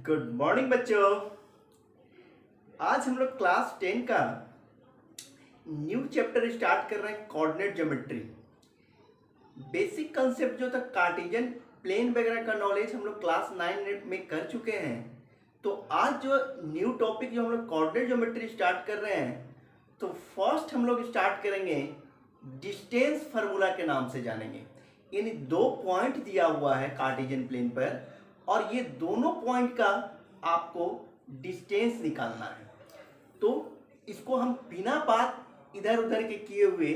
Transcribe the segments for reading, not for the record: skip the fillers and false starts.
Good morning बच्चों। आज हम लोग क्लास 10 का न्यू चैप्टर स्टार्ट कर रहे हैं, कोऑर्डिनेट ज्योमेट्री। बेसिक कंसेप्ट जो था कार्टेशियन प्लेन वगैरह का नॉलेज हम लोग क्लास 9 में कर चुके हैं। तो आज जो न्यू टॉपिक जो हम लोग कोऑर्डिनेट ज्योमेट्री स्टार्ट कर रहे हैं, तो फर्स्ट हम लोग स्टार्ट करेंगे डिस्टेंस फार्मूला के नाम से जानेंगे। यानी 2 पॉइंट दिया हुआ है कार्टेशियन प्लेन पर और ये दोनों पॉइंट का आपको डिस्टेंस निकालना है। तो इसको हम बिना बात इधर उधर के किए हुए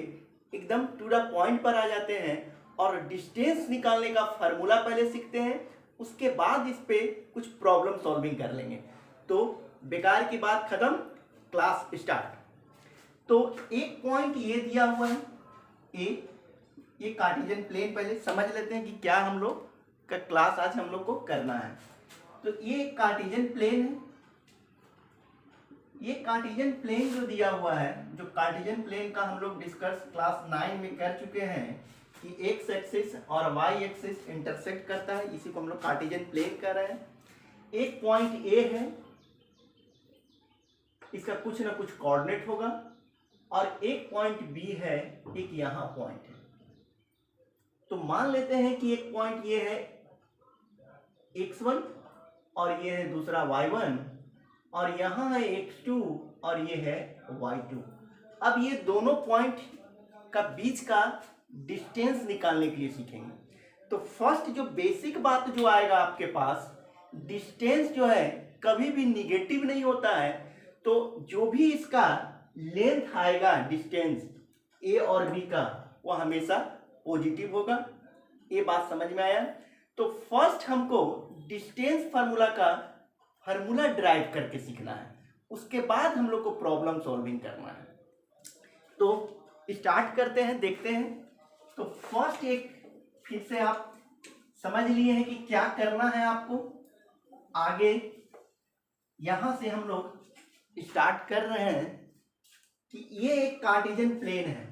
एकदम टू द पॉइंट पर आ जाते हैं और डिस्टेंस निकालने का फार्मूला पहले सीखते हैं, उसके बाद इस पे कुछ प्रॉब्लम सॉल्विंग कर लेंगे। तो बेकार की बात खत्म, क्लास स्टार्ट। तो एक पॉइंट ये दिया हुआ है ए, ये कार्टेशियन प्लेन पहले समझ लेते हैं कि क्या हम लोग का क्लास आज हम लोग को करना है। तो ये कार्टेशियन प्लेन है। ये कार्टेशियन प्लेन जो दिया हुआ है, जो कार्टेशियन प्लेन का हम लोग डिस्कस क्लास 9 में कर चुके हैं कि एक्स एक्सिस और वाई एक्सिस इंटरसेक्ट करता है, इसी को हम लोग कार्टेशियन प्लेन कर रहे हैं। एक पॉइंट ए है, इसका कुछ ना कुछ कोऑर्डिनेट होगा, और एक पॉइंट बी है, एक यहां पॉइंट है। तो मान लेते हैं कि एक पॉइंट ये है x1 और ये है दूसरा y1 और यहाँ है x2 और ये है y2। अब ये दोनों पॉइंट का बीच का डिस्टेंस निकालने के लिए सीखेंगे। तो फर्स्ट जो बेसिक बात जो आएगा आपके पास, डिस्टेंस जो है कभी भी निगेटिव नहीं होता है। तो जो भी इसका लेंथ आएगा डिस्टेंस ए और बी का, वो हमेशा पॉजिटिव होगा। ये बात समझ में आया? तो फर्स्ट हमको डिस्टेंस फार्मूला का फार्मूला ड्राइव करके सीखना है, उसके बाद हम लोग को प्रॉब्लम सॉल्विंग करना है। तो स्टार्ट करते हैं, देखते हैं। तो फर्स्ट एक फिर से आप समझ लिए हैं कि क्या करना है आपको आगे। यहां से हम लोग स्टार्ट कर रहे हैं कि ये एक कार्टेशियन प्लेन है।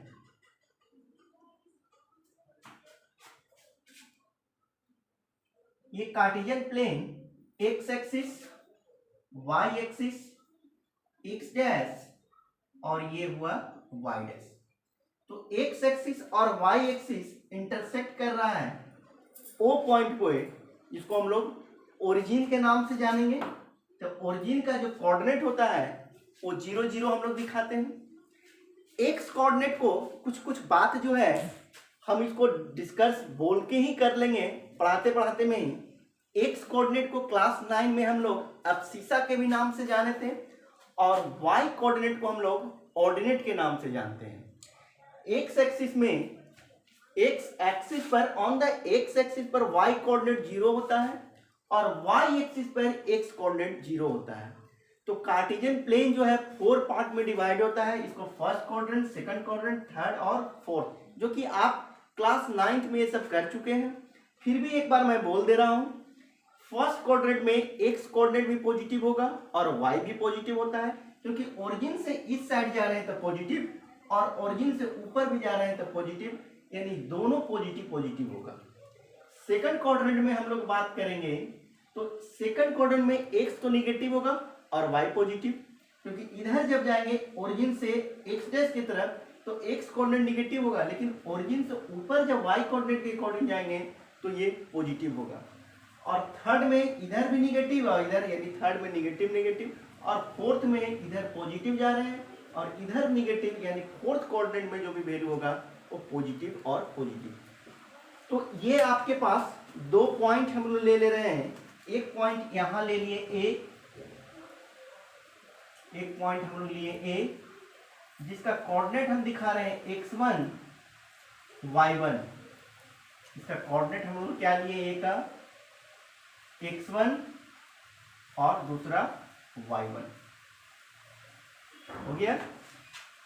ये Cartesian plane X axis, Y axis, X dash और ये हुआ वाई डैश। तो एक्स एक्सिस और वाई एक्सिस इंटरसेक्ट कर रहा है ओ पॉइंट को, जिसको हम लोग ओरिजिन के नाम से जानेंगे। तो ओरिजिन का जो कोऑर्डिनेट होता है वो 0 0 हम लोग दिखाते हैं। एक्स कोऑर्डिनेट को कुछ कुछ बात जो है हम इसको डिस्कस बोल के ही कर लेंगे पढ़ाते पढ़ाते में ही। एक्स कोऑर्डिनेट को क्लास 9 में हम लोग अब्सिसा के भी नाम से जाने थे और वाई कोऑर्डिनेट को हम लोग ऑर्डिनेट के नाम से जानते हैं। एक्स एक्सिस में एक्स एक्सिस पर, ऑन द एक्स एक्सिस पर वाई कोऑर्डिनेट 0 होता है और वाई एक्सिस पर एक्स कोऑर्डिनेट 0 होता है। तो कार्टेशियन प्लेन जो है 4 पार्ट में डिवाइड होता है। इसको first quadrant, second quadrant, third और फोर्थ, जो कि आप क्लास 9 में ये सब कर चुके हैं। फिर भी एक बार मैं बोल दे रहा हूं, फर्स्ट क्वाड्रेंट में एक्स कोऑर्डिनेट भी पॉजिटिव होगा और वाई भी पॉजिटिव होता है, क्योंकि ओरिजिन से इस साइड जा रहे हैं तो पॉजिटिव और ओरिजिन से ऊपर भी जा रहे हैं तो पॉजिटिव, यानी दोनों पॉजिटिव पॉजिटिव होगा। सेकंड क्वाड्रेंट में हम लोग बात करेंगे तो सेकंड क्वाड्रेंट में एक्स तो निगेटिव होगा और वाई पॉजिटिव, क्योंकि इधर जब जाएंगे ओरिजिन से एक्स डैश की तरफ तो एक्स कोऑर्डिनेट निगेटिव होगा, लेकिन ओरिजिन से ऊपर जब वाई कोऑर्डिनेट के अकॉर्डिंग जाएंगे तो ये पॉजिटिव होगा। और थर्ड में इधर भी निगेटिव और इधर, यानी थर्ड में निगेटिव निगेटिव, और फोर्थ में इधर पॉजिटिव जा रहे हैं और इधर निगेटिव, यानी फोर्थ कोऑर्डिनेट में जो भी वैल्यू होगा वो पॉजिटिव और पॉजिटिव। तो ये आपके पास 2 पॉइंट हम लोग ले रहे हैं। एक पॉइंट यहां ले लिए ए, एक पॉइंट हम लोग लिए ए, जिसका कोऑर्डिनेट हम दिखा रहे हैं x1 y1। इसका कोऑर्डिनेट हम लोग क्या लिए ए का, x1 और दूसरा y1 हो गया।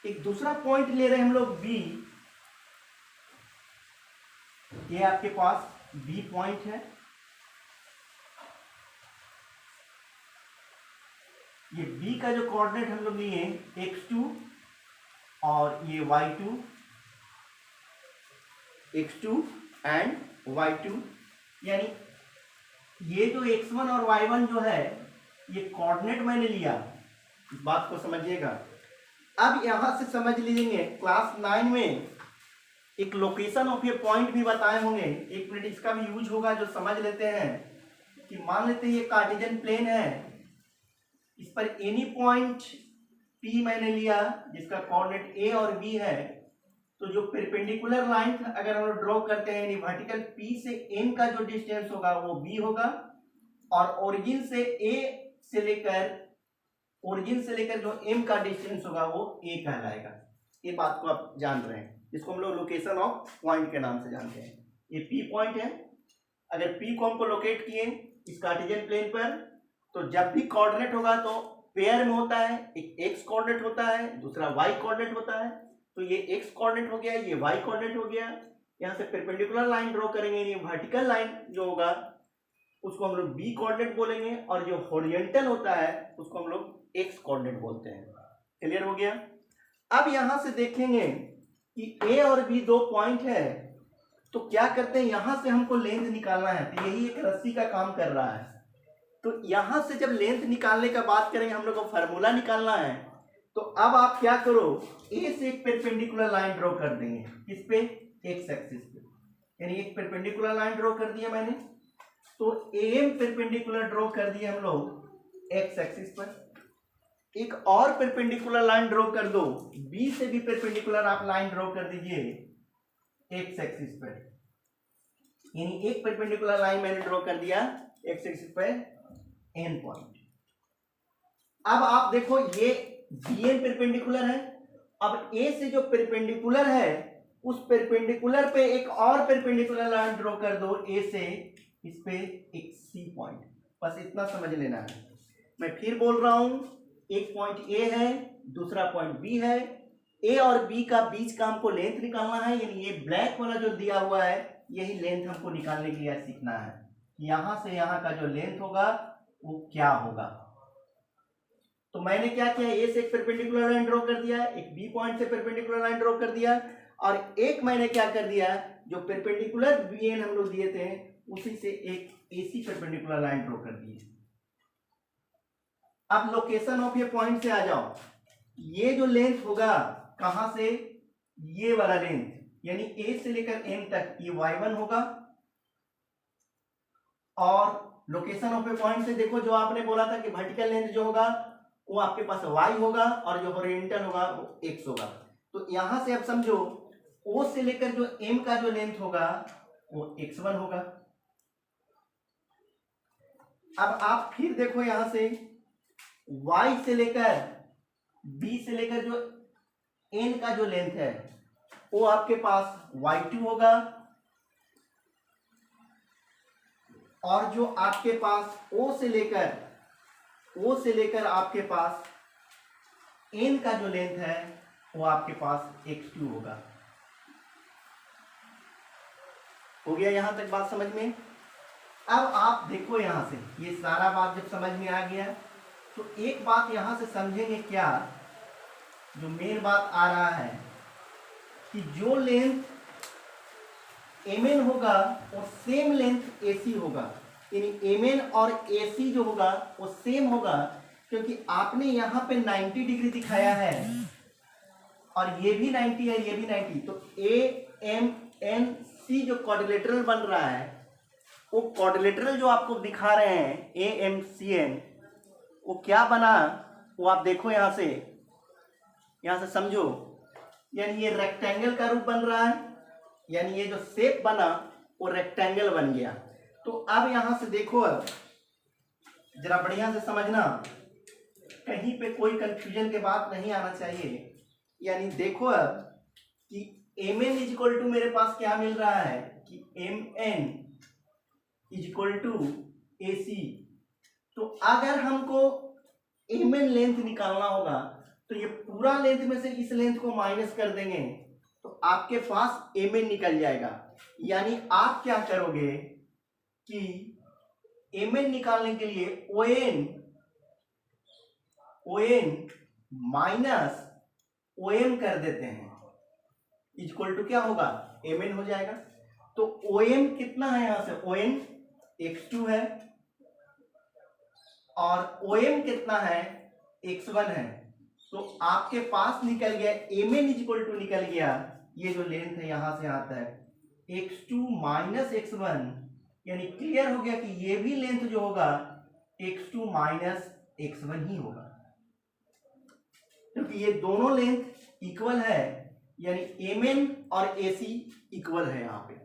एक दूसरा पॉइंट ले रहे हैं हम लोग b, ये आपके पास b पॉइंट है। ये b का जो कोऑर्डिनेट हम लोग लिए x2 और ये y2, x2 एंड y2, यानी ये जो x1 और y1 जो है ये कोऑर्डिनेट मैंने लिया, इस बात को समझिएगा। अब यहां से समझ लीजिए क्लास 9 में एक लोकेशन ऑफ ये पॉइंट भी बताए होंगे, एक मिनट इसका भी यूज होगा जो समझ लेते हैं कि मान लेते हैं ये कार्टेशियन प्लेन है, इस पर एनी पॉइंट P मैंने लिया जिसका कोऑर्डिनेट A और B है, तो जो परपेंडिकुलर लाइन अगर हम लोग ड्रॉ करते हैं यानी वर्टिकल P से N का जो डिस्टेंस होगा वो B होगा, और ओरिजिन से लेकर जो M का डिस्टेंस होगा वो A कहलाएगा। ये बात को आप जान रहे हैं, जिसको हम लोग लोकेशन ऑफ पॉइंट के नाम से जानते हैं। ये P पॉइंट है, अगर P को हमको लोकेट किए इस कार्टेशियन प्लेन पर, तो जब भी कोऑर्डिनेट होगा तो पेयर में होता है, एक x कोऑर्डिनेट होता है, दूसरा y कोऑर्डिनेट होता है। तो ये x कोऑर्डिनेट हो गया, ये y कोऑर्डिनेट हो गया। यहाँ से परपेंडिकुलर लाइन ड्रॉ करेंगे, ये वर्टिकल लाइन जो होगा उसको हम लोग b कोऑर्डिनेट बोलेंगे, और जो हॉरिजॉन्टल होता है उसको हम लोग x कोऑर्डिनेट बोलते हैं। क्लियर हो गया। अब यहां से देखेंगे कि a और b दो पॉइंट है, तो क्या करते हैं, यहां से हमको लेंथ निकालना है, तो यही एक रस्सी का काम कर रहा है। तो यहां से जब लेंथ निकालने का बात करेंगे, हम लोग को फार्मूला निकालना है, तो अब आप क्या करो, ए से एक परपेंडिकुलर लाइन ड्रॉ कर देंगे, किस पे, एक्स एक्सिस पे, यानी एक परपेंडिकुलर लाइन ड्रॉ कर दिया मैंने, तो एम परपेंडिकुलर ड्रॉ कर दिया हम लोग एक्स एक्सिस पर। एक और परपेंडिकुलर लाइन ड्रॉ कर दो, बी से भी परपेंडिकुलर आप लाइन ड्रॉ कर दीजिए एक्स एक्सिस पर, यानी एक परपेंडिकुलर लाइन मैंने ड्रॉ कर दिया एक्स एक्सिस पर एन पॉइंट। अब आप देखो ये bn परपेंडिकुलर है, अब a से जो परपेंडिकुलर है उस परपेंडिकुलर पे एक और परपेंडिकुलर लाइन ड्रॉ कर दो a से इस पे एक c पॉइंट, बस इतना समझ लेना है। मैं फिर बोल रहा हूं, एक पॉइंट a है, दूसरा पॉइंट b है, a और b का बीच का हमको लेंथ निकालना है, यानी ये ब्लैक वाला जो दिया हुआ है यही लेंथ हमको निकालने के लिए सीखना है, यहां से यहां का जो लेंथ होगा वो क्या होगा। तो मैंने क्या किया, ए से एक परपेंडिकुलर लाइन ड्रॉ कर दिया, एक बी पॉइंट से परपेंडिकुलर लाइन ड्रॉ कर दिया, और एक मैंने क्या कर दिया, जो परपेंडिकुलर बीएन हम लोग दिए थे उसी से एक एसी परपेंडिकुलर लाइन ड्रॉ कर दी। अब लोकेशन ऑफ ये पॉइंट से आ जाओ, ये जो लेंथ होगा कहां से, ये वाला लेंथ, यानी ए से लेकर एम तक ये y1 होगा, और लोकेशन ऑफ ए पॉइंट से देखो जो आपने बोला था कि वर्टिकल लेंथ जो होगा वो आपके पास y होगा, और जो हॉरिजॉन्टल होगा वो x होगा। तो यहां से आप समझो o से लेकर जो m का जो लेंथ होगा वो x1 होगा। अब आप फिर देखो यहां से y से लेकर b से लेकर जो n का जो लेंथ है वो आपके पास y2 होगा, और जो आपके पास o से लेकर आपके पास n का जो लेंथ है वो आपके पास x2 होगा। हो गया यहां तक बात समझ में। अब आप देखो यहां से ये सारा बात जब समझ में आ गया, तो एक बात यहां से समझेंगे क्या, जो मेन बात आ रहा है कि जो लेंथ mn होगा और सेम लेंथ ac होगा, यानी mn और ac जो होगा वो सेम होगा, क्योंकि आपने यहां पे 90 डिग्री दिखाया है और ये भी 90 है, ये भी 90, तो AMNC जो क्वाड्रिलेटरल बन रहा है वो क्वाड्रिलेटरल जो आपको दिखा रहे हैं AMCN वो क्या बना, वो आप देखो यहां से समझो, यानी ये रेक्टेंगल का रूप बन रहा है, यानी ये जो शेप बना वो रेक्टेंगल बन गया। तो अब यहां से देखो, अब जरा बढ़िया से समझना, कहीं पे कोई कंफ्यूजन के बात नहीं आना चाहिए। यानी देखो अब कि mn इज इक्वल टू मेरे पास क्या मिल रहा है कि mn is equal to ac। तो अगर हमको mn लेंथ निकालना होगा तो ये पूरा लेंथ में से इस लेंथ को माइनस कर देंगे तो आपके पास mn निकल जाएगा। यानी आप क्या करोगे कि mn निकालने के लिए ON माइनस OM कर देते हैं, इक्वल टू क्या होगा, mn हो जाएगा। तो OM कितना है, यहां से ON x2 है, और OM कितना है, x1 है, तो आपके पास निकल गया MN इक्वल टू निकल गया, ये जो लेंथ है यहां से आता है x2 माइनस x1, यानी क्लियर हो गया कि ये भी लेंथ जो होगा x2 माइनस x1 ही होगा, क्योंकि ये दोनों लेंथ इक्वल है, यानी MN और AC इक्वल है यहाँ पे।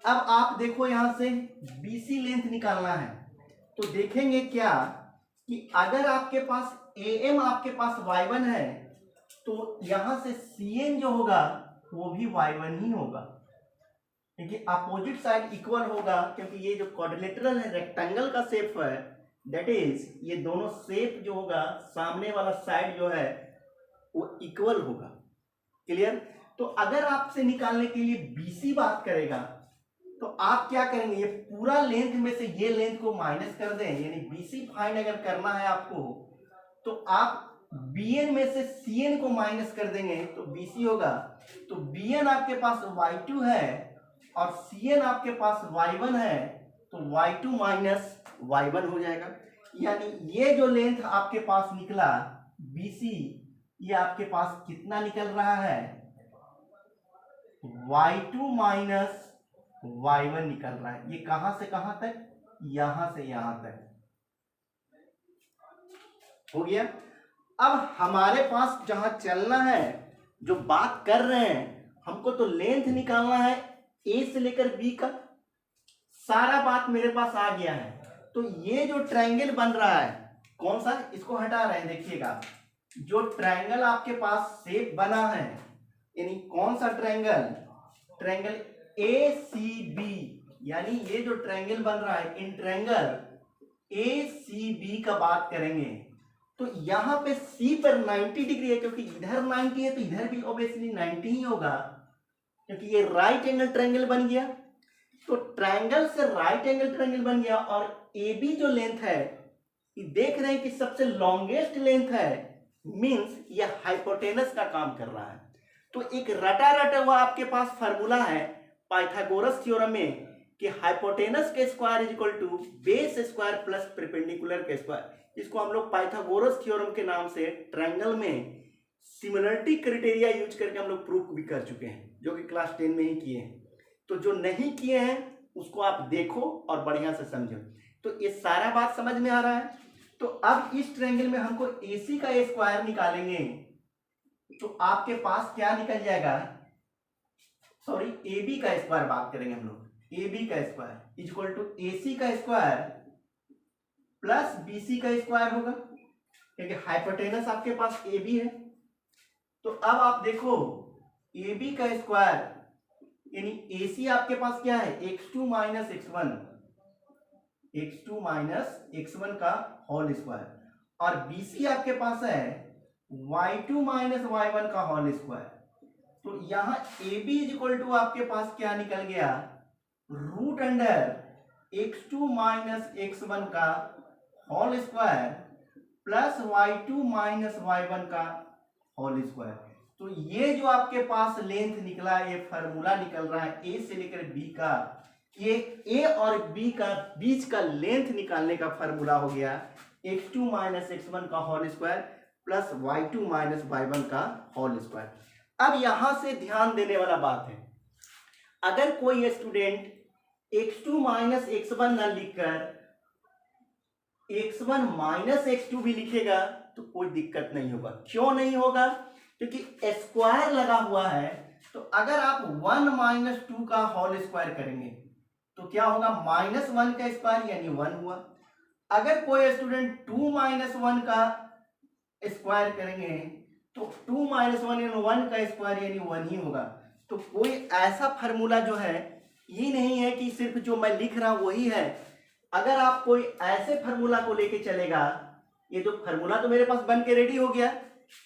अब आप देखो यहां से BC लेंथ निकालना है, तो देखेंगे क्या कि अगर आपके पास AM आपके पास y1 है, तो यहां से CN जो होगा वो भी y1 ही होगा, क्योंकि अपोजिट साइड इक्वल होगा, क्योंकि ये जो क्वाड्रिलेटरल है, रेक्टेंगल का शेप है, दैट इज ये दोनों शेप जो होगा, सामने वाला साइड जो है वो इक्वल होगा। क्लियर? तो अगर आपसे निकालने के लिए BC बात करेगा, तो आप क्या करेंगे, ये पूरा लेंथ में से ये लेंथ को माइनस कर दें, यानी BC फाइंड अगर करना है आपको, तो आप BN में से CN को माइनस कर देंगे तो BC होगा। तो BN आपके पास y2 है और CN आपके पास y1 है, तो y2 माइनस y1 हो जाएगा, यानी ये जो लेंथ आपके पास निकला BC, ये आपके पास कितना निकल रहा है, y2 माइनस y1 निकल रहा है। ये कहां से कहां तक, यहां से यहां तक हो गया। अब हमारे पास जहां चलना है, जो बात कर रहे हैं, हमको तो लेंथ निकालना है A से लेकर B का, सारा बात मेरे पास आ गया है। तो ये जो ट्रायंगल बन रहा है, कौन सा, इसको हटा रहे हैं, देखिएगा जो ट्रायंगल आपके पास शेप बना है, यानी कौन सा ट्रायंगल, ट्रायंगल ACB, यानी ये जो ट्रायंगल बन रहा है, इन ट्रायंगल ACB का बात करेंगे, तो यहां पे C पर 90 डिग्री है, क्योंकि इधर 90 है तो इधर भी ऑब्वियसली 90 ही होगा, क्योंकि ये राइट एंगल ट्रायंगल बन गया। तो ट्रायंगल से राइट एंगल ट्रायंगल बन गया, और AB जो लेंथ है, ये देख रहे हैं कि सबसे लॉन्गेस्ट लेंथ है, मींस ये हाइपोटेनस का काम कर रहा है। तो एक रटा रटा हुआ आपके पास फार्मूला है पाइथागोरस थ्योरम में कि हाइपोटेनस के square is equal to base square plus perpendicular के स्क्वायर। इसको हम लोग पाइथागोरस थ्योरम के नाम से ट्रायंगल में सिमिलरिटी क्राइटेरिया यूज करके हम लोग प्रूफ भी कर चुके हैं, जो कि क्लास 10 में ही किए हैं। तो जो नहीं किए हैं उसको आप देखो और बढ़िया से समझो। तो ये सारा बात समझ में आ रहा है। तो अब इस ट्रायंगल में हमको AC का स्क्वायर निकालेंगे, तो आपके पास क्या निकल जाएगा, सॉरी AB का स्क्वायर बात करेंगे हम लोग, AB का square is equal to AC का स्क्वायर प्लस BC का स्क्वायर होगा, क्योंकि हाइपोटेनस आपके पास AB है। तो अब आप देखो AB का स्क्वायर यानी AC आपके पास क्या है, x2 minus x1, x2 minus x1 का होल स्क्वायर, और BC आपके पास है y2 माइनस y1 का होल स्क्वायर। तो यहां AB इज इक्वल टू आपके पास क्या निकल गया, root under x2 minus x1 का whole square plus y2 minus y1 का होल स्क्वायर। तो ये जो आपके पास लेंथ निकला, ये फार्मूला निकल रहा है A से लेकर B का, ये A और B का बीच का लेंथ निकालने का फार्मूला हो गया x2 माइनस x1 का whole square plus y2 minus y1 का होल स्क्वायर। अब यहां से ध्यान देने वाला बात है, अगर कोई स्टूडेंट x2 माइनस x1 न लिखकर x1 माइनस x2 भी लिखेगा तो कोई दिक्कत नहीं होगा। क्यों नहीं होगा, क्योंकि स्क्वायर लगा हुआ है। तो अगर आप 1 माइनस 2 का होल स्क्वायर करेंगे तो क्या होगा, माइनस 1 का स्क्वायर यानी 1 हुआ। अगर कोई स्टूडेंट 2 माइनस 1 का स्क्वायर करेंगे तो 2 माइनस 1 यानी 1 का स्क्वायर यानी 1 ही होगा। तो कोई ऐसा फार्मूला जो है ये नहीं है कि सिर्फ जो मैं लिख रहा हूं वही है। अगर आप कोई ऐसे फार्मूला को लेके चलेगा, ये जो फार्मूला तो मेरे पास बन के रेडी हो गया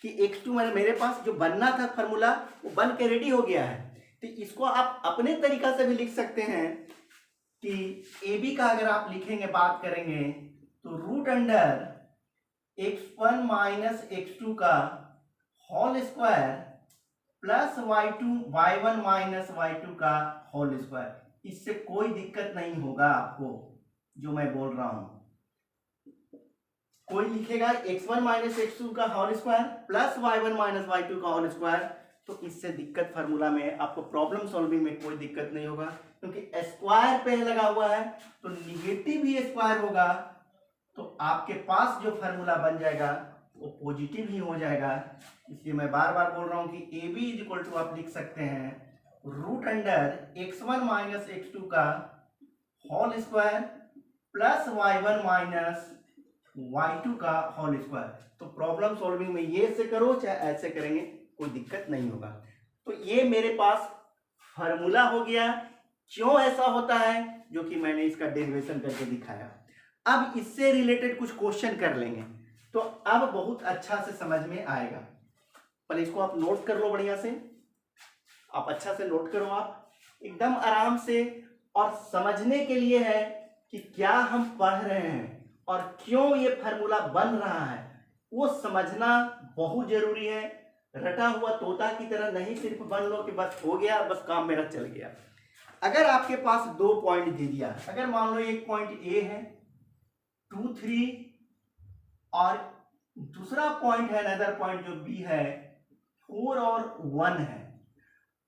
कि x2 मेरे पास जो बनना था फार्मूला वो बन के रेडी हो गया है। तो इसको आप अपने तरीका से भी लिख सकते हैं कि AB का अगर आप लिखेंगे, बात करेंगे तो root under x1 minus x2 का whole square plus y1 minus y2 का होल स्क्वायर। इससे कोई दिक्कत नहीं होगा आपको, जो मैं बोल रहा हूं। कोई लिखेगा x1 माइनस x2 का whole square plus y1 minus y2 का होल स्क्वायर, तो इससे दिक्कत फार्मूला में आपको प्रॉब्लम सॉल्विंग में कोई दिक्कत नहीं होगा, क्योंकि स्क्वायर पे लगा हुआ है तो निगेटिव ही स्क्वायर होगा, तो आपके पास जो फार्मूला बन जाएगा वो पॉजिटिव ही हो जाएगा। इसलिए मैं बार बार बोल रहा हूं कि A B is equal to आप लिख सकते हैं root under x1 minus x2 का whole square plus y1 minus y2 का होल स्क्वायर। तो प्रॉब्लम सॉल्विंग में ये से करो चाहे ऐसे करेंगे कोई दिक्कत नहीं होगा। तो ये मेरे पास फार्मूला हो गया, क्यों ऐसा होता है, जो कि मैंने इसका डेरिवेशन करके दिखाया। अब इससे रिलेटेड कुछ क्वेश्चन कर लेंगे, तो अब बहुत अच्छा से समझ में आएगा। पहले इसको आप नोट कर लो बढ़िया से, आप अच्छा से नोट करो, आप एकदम आराम से, और समझने के लिए है कि क्या हम पढ़ रहे हैं और क्यों ये फार्मूला बन रहा है, वो समझना बहुत जरूरी है। रटा हुआ तोता की तरह नहीं सिर्फ बन लो कि बस हो गया, बस काम मेरा चल गया। अगर आपके पास 2 पॉइंट दे दिया, अगर मान लो एक पॉइंट ए है 2 3 और दूसरा पॉइंट है अनदर पॉइंट जो बी है 4 और 1 है,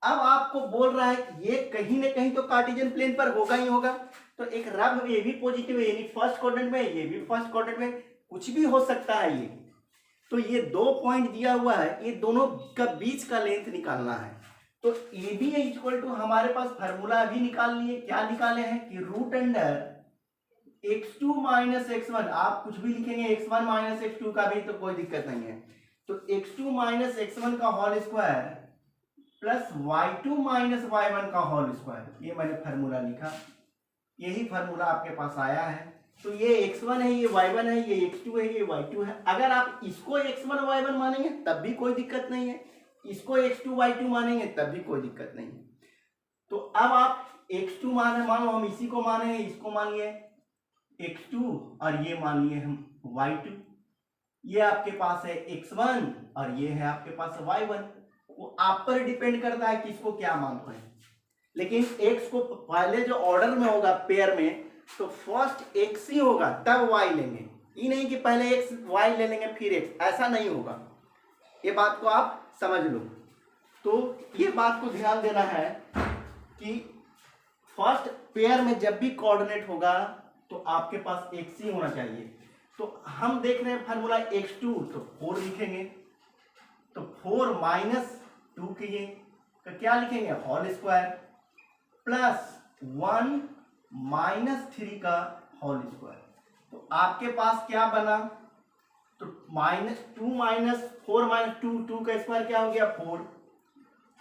अब आपको बोल रहा है कि ये कहीं ना कहीं तो कार्टेशियन प्लेन पर होगा ही होगा, तो एक रब ये भी पॉजिटिव है, यानी फर्स्ट क्वाड्रेंट में, ये भी फर्स्ट क्वाड्रेंट में, कुछ भी हो सकता है ये। तो ये 2 पॉइंट दिया हुआ है, ये दोनों का बीच का लेंथ निकालना है। तो ए बी इक्वल टू हमारे पास फार्मूला अभी निकाल लिए, क्या निकाले हैं कि root under x2 minus x1, आप कुछ भी लिखेंगे x1 माइनस x2 का भी तो कोई दिक्कत नहीं है, तो x2 माइनस x1 का whole square plus y2 minus y1 का होल स्क्वायर, ये मैंने फार्मूला लिखा, यही फार्मूला आपके पास आया है। तो ये x1 है, ये y1 है, ये x2 है, ये y2 है। अगर आप इसको x1 y1 मानेंगे तब भी कोई दिक्कत नहीं है, इसको x2 y2 मानेंगे तब भी कोई दिक्कत नहीं है। तो अब आप x2 मानो हम इसी को माने हैं, इसको मान लिए x2 और ये मान लिए हम y2, ये आपके पास है x1 और ये है आपके पास y1। वो आप पर डिपेंड करता है कि इसको क्या मानते हैं, लेकिन x को पहले जो ऑर्डर में होगा पेयर में, तो फर्स्ट x ही होगा तब y लेंगे, ये नहीं कि पहले x y ले लेंगे फिर x, ऐसा नहीं होगा। ये बात को आप समझ लो। तो ये बात को ध्यान देना है कि फर्स्ट पेयर में जब भी कोऑर्डिनेट होगा तो आपके पास x ही होना चाहिए। तो हम देख रहे हैं फार्मूला x2, तो 4 लिखेंगे, तो 4 माइनस 2 के ये तो क्या लिखेंगे होल स्क्वायर प्लस 1 माइनस 3 का होल स्क्वायर। तो आपके पास क्या बना, तो -2 माइनस 4 माइनस 2 का स्क्वायर क्या हो गया 4,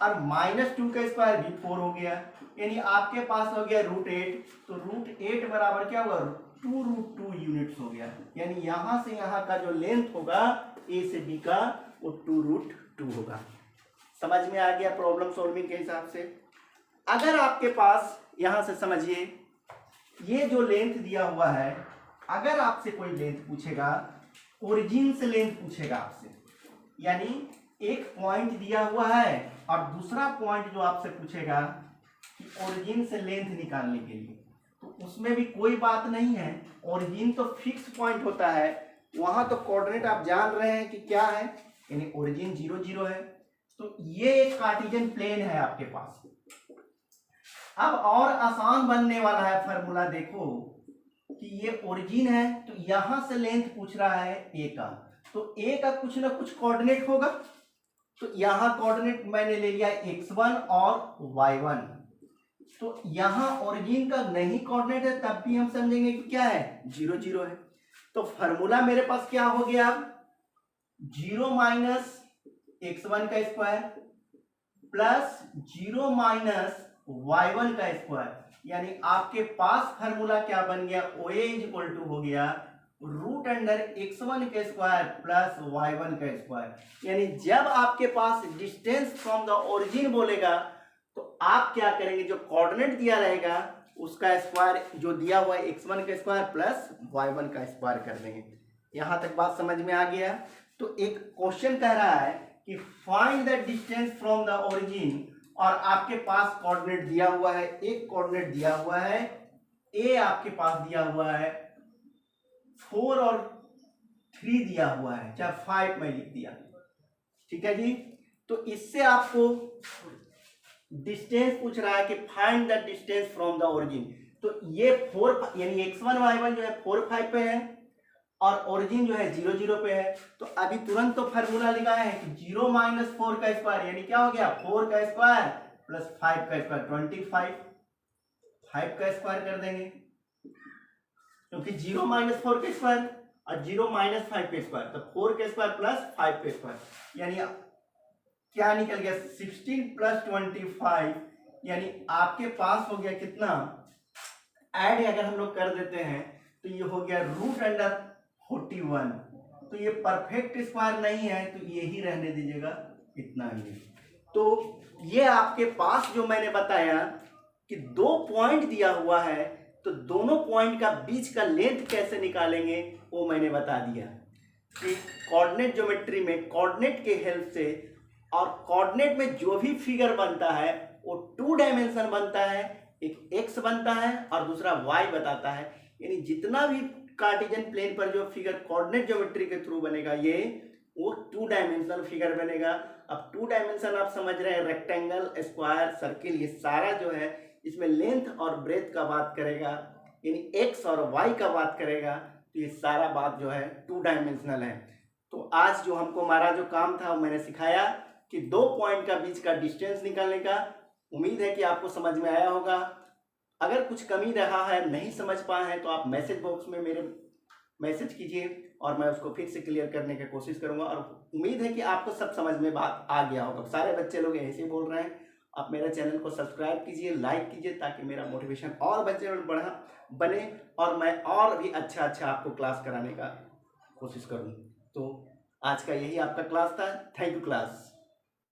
और -2 का स्क्वायर भी 4 हो गया, यानी आपके पास हो गया √8। तो √8 बराबर क्या होगा 2√2 यूनिट्स हो गया, यानी यहां से यहां का जो लेंथ होगा ए से बी का वो 2√2 होगा। समझ में आ गया प्रॉब्लम सॉल्विंग के हिसाब से। अगर आपके पास यहां से समझिए ये जो लेंथ दिया हुआ है, अगर आपसे कोई लेंथ पूछेगा, ओरिजिन से लेंथ पूछेगा आपसे, यानी एक पॉइंट दिया हुआ है और दूसरा पॉइंट जो आपसे पूछेगा कि ओरिजिन से लेंथ निकालने के लिए, तो उसमें भी कोई बात नहीं है, ओरिजिन तो फिक्स पॉइंट होता है, वहां तो कोऑर्डिनेट आप जान रहे हैं कि क्या है, यानी ओरिजिन 0 0 है। तो ये एक कार्टेशियन प्लेन है आपके पास। अब और आसान बनने वाला है फार्मूला, देखो कि ये ओरिजिन है, तो यहां से लेंथ पूछ रहा है ए का, तो ए का कुछ ना कुछ कोऑर्डिनेट होगा, तो यहां कोऑर्डिनेट मैंने ले लिया x1 और y1, तो यहां ओरिजिन का नहीं कोऑर्डिनेट है तब भी हम समझेंगे कि क्या है 0 0 है। तो फार्मूला मेरे पास क्या हो गया, 0 माइनस x1 का स्क्वायर प्लस 0 माइनस y1 का स्क्वायर, यानी आपके पास फार्मूला क्या बन गया, OA इक्वल टू हो गया √x1 का स्क्वायर प्लस y1 का स्क्वायर। यानी जब आपके पास डिस्टेंस फ्रॉम द ओरिजिन बोलेगा तो आप क्या करेंगे, जो कोऑर्डिनेट दिया रहेगा उसका स्क्वायर जो दिया हुआ है x1 का स्क्वायर प्लस y1 का स्क्वायर कर देंगे। यहां तक बात समझ में आ गया। तो एक क्वेश्चन कह रहा है कि find the distance from the origin, और आपके पास कोऑर्डिनेट दिया हुआ है, एक कोऑर्डिनेट दिया हुआ है ए, आपके पास दिया हुआ है 4 और 3 दिया हुआ है, चाहे 5 मैं लिख दिया, ठीक है जी। तो इससे आपको डिस्टेंस पूछ रहा है कि find the distance from the origin. तो ये 4 यानी x1 y1 जो है 4 5 पे है और ओरिजिन जो है 0 0 पे है। तो अभी तुरंत तो फार्मूला लगाए हैं कि 0 माइनस 4 का स्क्वायर यानी क्या हो गया 4 का स्क्वायर प्लस 5 का स्क्वायर 25, 5 का स्क्वायर कर देंगे क्योंकि 0 माइनस 4 का स्क्वायर और 0 माइनस 5 का स्क्वायर, तो 4 का स्क्वायर प्लस 5 का स्क्वायर यानी क्या निकल गया 16 प्लस 25 यानी आपके पास हो गया कितना, ऐड अगर हम लोग कर देते हैं तो ये हो गया √41। तो ये परफेक्ट स्क्वायर नहीं है तो ये ही रहने दीजिएगा, इतना ही। तो ये आपके पास जो मैंने बताया कि 2 पॉइंट दिया हुआ है तो दोनों पॉइंट का बीच का लेंथ कैसे निकालेंगे वो मैंने बता दिया कि कोऑर्डिनेट ज्योमेट्री में कोऑर्डिनेट के हेल्प से, और कोऑर्डिनेट में जो भी फिगर बनता है वो 2 डायमेंशन बनता है, एक x बनता है और दूसरा y बताता है। यानी जितना भी कार्टेशियन प्लेन पर जो फिगर कोऑर्डिनेट ज्योमेट्री के थ्रू बनेगा ये वो 2 डायमेंशनल फिगर बनेगा। अब 2 डायमेंशन आप समझ रहे हैं, रेक्टेंगल, स्क्वायर, सर्किल, ये सारा जो है इसमें लेंथ और ब्रेथ का बात करेगा, यानी x और y का बात करेगा। तो ये सारा बात जो है 2 डायमेंशनल है। तो आज जो हमको हमारा जो काम था वो मैंने सिखाया कि 2 पॉइंट का बीच का डिस्टेंस निकालने का। उम्मीद है कि आपको समझ में आया होगा। अगर कुछ कमी रहा है, नहीं समझ पाए हैं तो आप मैसेज बॉक्स में मेरे मैसेज कीजिए और मैं उसको फिर से क्लियर करने की कोशिश करूंगा। और उम्मीद है कि आपको सब समझ में बात आ गया होगा। सारे बच्चे लोग ऐसे ही बोल रहे हैं। आप मेरे चैनल को सब्सक्राइब कीजिए, लाइक कीजिए ताकि मेरा मोटिवेशन और बच्चे बढ़ा बने और मैं और भी अच्छा आपको क्लास कराने का कोशिश करूँ। तो आज का यही आपका क्लास था। Thank you class.